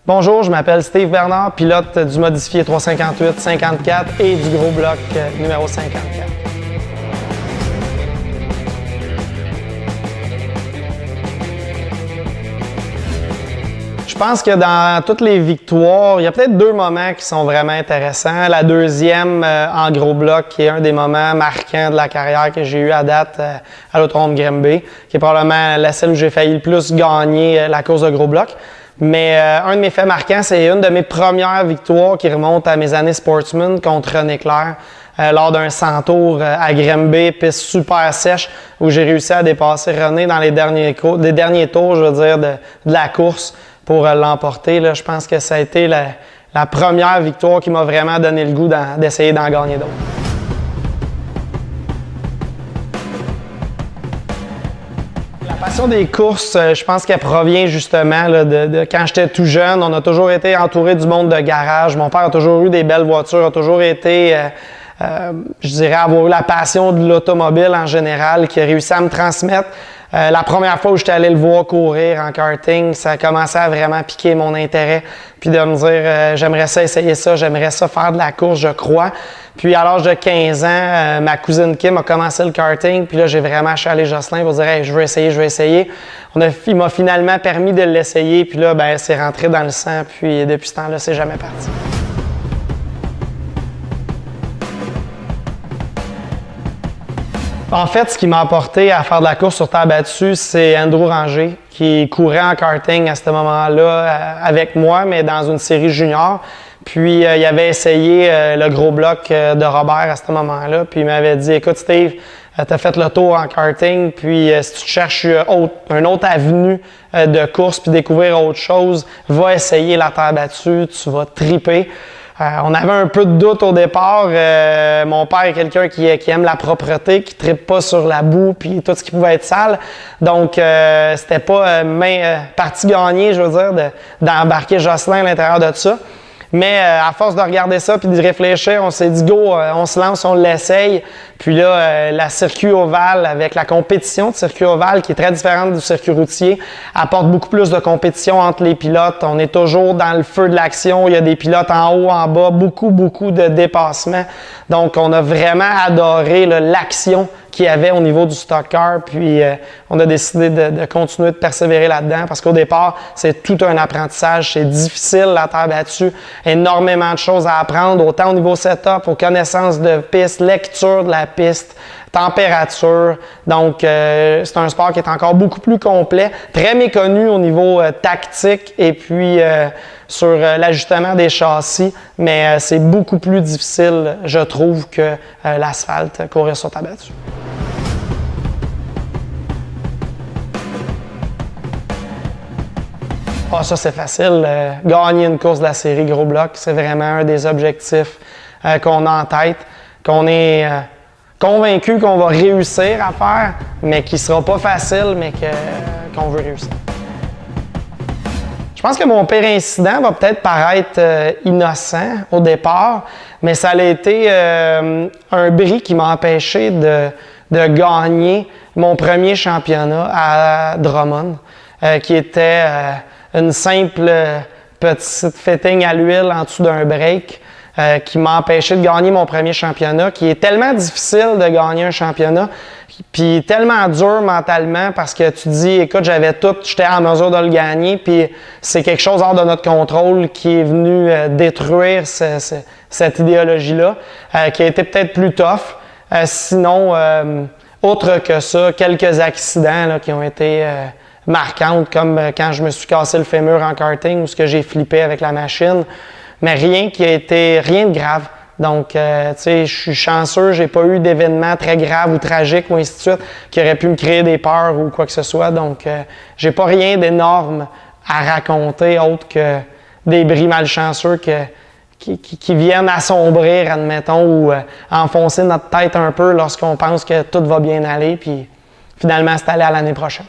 Bonjour, je m'appelle Steve Bernard, pilote du modifié 358-54 et du gros bloc numéro 54. Je pense que dans toutes les victoires, il y a peut-être deux moments qui sont vraiment intéressants. La deuxième en gros bloc, qui est un des moments marquants de la carrière que j'ai eu à date à l'Autodrome Grimby, qui est probablement la celle où j'ai failli le plus gagner la course de gros bloc. Mais un de mes faits marquants, c'est une de mes premières victoires qui remonte à mes années sportsman contre René Clair lors d'un 100 tours à Grimby, piste super sèche, où j'ai réussi à dépasser René dans les derniers tours, je veux dire, de la course pour l'emporter. Je pense que ça a été la première victoire qui m'a vraiment donné le goût d'essayer d'en gagner d'autres. La passion des courses, je pense qu'elle provient justement de quand j'étais tout jeune. On a toujours été entouré du monde de garage. Mon père a toujours eu des belles voitures, a toujours été, je dirais, avoir eu la passion de l'automobile en général, qui a réussi à me transmettre. La première fois où j'étais allé le voir courir en karting, ça a commencé à vraiment piquer mon intérêt. Puis de me dire, j'aimerais ça essayer ça, j'aimerais ça faire de la course, je crois. Puis à l'âge de 15 ans, ma cousine Kim a commencé le karting. Puis là, j'ai vraiment chalé Jocelyn pour dire, hey, je veux essayer. Il m'a finalement permis de l'essayer. Puis là, ben, c'est rentré dans le sang. Puis depuis ce temps-là, c'est jamais parti. En fait, ce qui m'a apporté à faire de la course sur terre battue, c'est Andrew Ranger, qui courait en karting à ce moment-là avec moi, mais dans une série junior. Puis, il avait essayé le gros bloc de Robert à ce moment-là. Puis, il m'avait dit, écoute Steve, tu as fait le tour en karting, puis si tu cherches une autre avenue de course puis découvrir autre chose, va essayer la terre battue, tu vas triper. On avait un peu de doute au départ. Mon père est quelqu'un qui aime la propreté, qui ne trippe pas sur la boue puis tout ce qui pouvait être sale. Donc, c'était pas partie gagnée, je veux dire, d'embarquer Jocelyn à l'intérieur de ça. Mais à force de regarder ça puis de réfléchir, on s'est dit go, on se lance, on l'essaye. Puis là, la circuit ovale avec la compétition de circuit ovale qui est très différente du circuit routier apporte beaucoup plus de compétition entre les pilotes. On est toujours dans le feu de l'action. Il y a des pilotes en haut, en bas, beaucoup de dépassements. Donc, on a vraiment adoré l'action qu'il y avait au niveau du stock car. Puis, on a décidé de continuer de persévérer là-dedans parce qu'au départ, c'est tout un apprentissage. C'est difficile, la terre battue. Énormément de choses à apprendre, autant au niveau setup, aux connaissances de piste, lecture de la piste, température. Donc, c'est un sport qui est encore beaucoup plus complet, très méconnu au niveau tactique et puis sur l'ajustement des châssis, mais c'est beaucoup plus difficile, je trouve, que l'asphalte, courir sur terre battue. Ah, ça, c'est facile. Gagner une course de la série gros bloc, c'est vraiment un des objectifs qu'on a en tête, qu'on est convaincu qu'on va réussir à faire, mais qui ne sera pas facile, mais qu'on veut réussir. Je pense que mon pire incident va peut-être paraître innocent au départ, mais ça a été un bris qui m'a empêché de gagner mon premier championnat à Drummond, qui était une simple petite fitting à l'huile en dessous d'un break qui m'a empêché de gagner mon premier championnat, qui est tellement difficile de gagner un championnat, puis tellement dur mentalement parce que tu te dis, écoute, j'avais tout, j'étais en mesure de le gagner, puis c'est quelque chose hors de notre contrôle qui est venu détruire cette idéologie-là, qui a été peut-être plus tough. Sinon, autre que ça, quelques accidents là, qui ont été marquantes, comme quand je me suis cassé le fémur en karting ou ce que j'ai flippé avec la machine, mais rien de grave. Donc, tu sais, je suis chanceux, j'ai pas eu d'événements très graves ou tragiques ou ainsi de suite qui auraient pu me créer des peurs ou quoi que ce soit. Donc, j'ai pas rien d'énorme à raconter autre que des bris malchanceux qui viennent assombrir, admettons, ou enfoncer notre tête un peu lorsqu'on pense que tout va bien aller, puis finalement, c'est allé à l'année prochaine.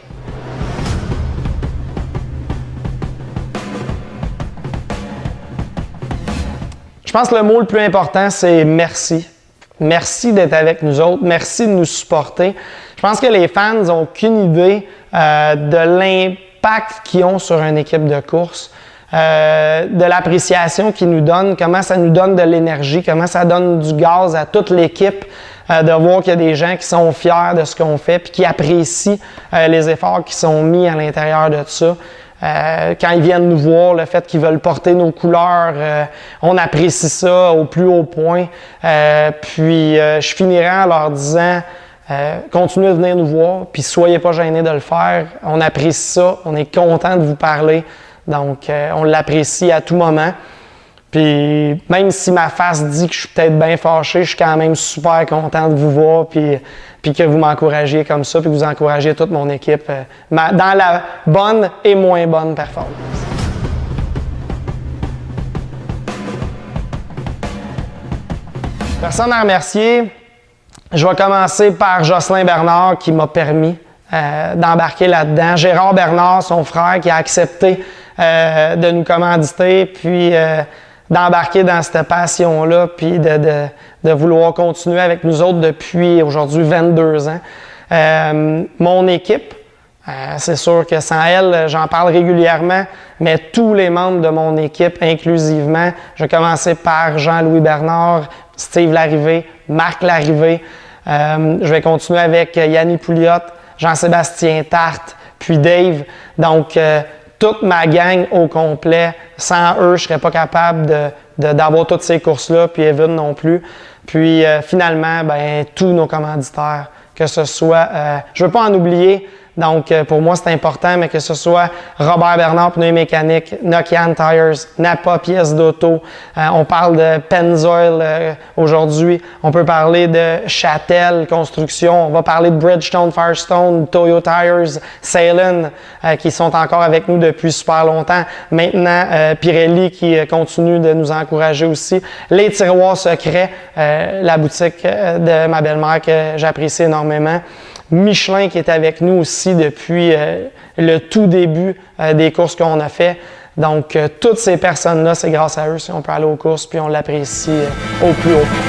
Je pense que le mot le plus important, c'est merci. Merci d'être avec nous autres. Merci de nous supporter. Je pense que les fans n'ont aucune idée de l'impact qu'ils ont sur une équipe de course. de l'appréciation qu'ils nous donnent, comment ça nous donne de l'énergie, comment ça donne du gaz à toute l'équipe, de voir qu'il y a des gens qui sont fiers de ce qu'on fait puis qui apprécient les efforts qui sont mis à l'intérieur de ça. Quand ils viennent nous voir, le fait qu'ils veulent porter nos couleurs, on apprécie ça au plus haut point. Puis je finirai en leur disant continuez de venir nous voir, puis soyez pas gênés de le faire. On apprécie ça, on est content de vous parler. Donc, on l'apprécie à tout moment. Puis, même si ma face dit que je suis peut-être bien fâché, je suis quand même super content de vous voir, puis que vous m'encouragiez comme ça, puis que vous encouragiez toute mon équipe dans la bonne et moins bonne performance. Personne à remercier. Je vais commencer par Jocelyn Bernard qui m'a permis d'embarquer là-dedans. Gérard Bernard, son frère, qui a accepté de nous commanditer, puis d'embarquer dans cette passion-là, puis de vouloir continuer avec nous autres depuis aujourd'hui 22 ans. Mon équipe, c'est sûr que sans elle, j'en parle régulièrement, mais tous les membres de mon équipe inclusivement, je vais commencer par Jean-Louis Bernard, Steve Larrivée, Marc Larrivée, je vais continuer avec Yanni Pouliot, Jean-Sébastien Tarte, puis Dave. Donc, toute ma gang au complet, sans eux, je ne serais pas capable d'avoir toutes ces courses-là, puis Evan non plus. Puis finalement, tous nos commanditaires, que ce soit, je ne veux pas en oublier, donc pour moi c'est important, mais que ce soit Robert Bernard, pneus mécaniques, Nokian Tires, Napa pièces d'auto, on parle de Pennzoil aujourd'hui, on peut parler de Châtel Construction, on va parler de Bridgestone, Firestone, Toyo Tires, Salem, qui sont encore avec nous depuis super longtemps. Maintenant, Pirelli qui continue de nous encourager aussi. Les tiroirs secrets, la boutique de ma belle-mère que j'apprécie énormément. Michelin qui est avec nous aussi depuis le tout début des courses qu'on a fait. Donc, toutes ces personnes-là, c'est grâce à eux si on peut aller aux courses, puis on l'apprécie au plus haut.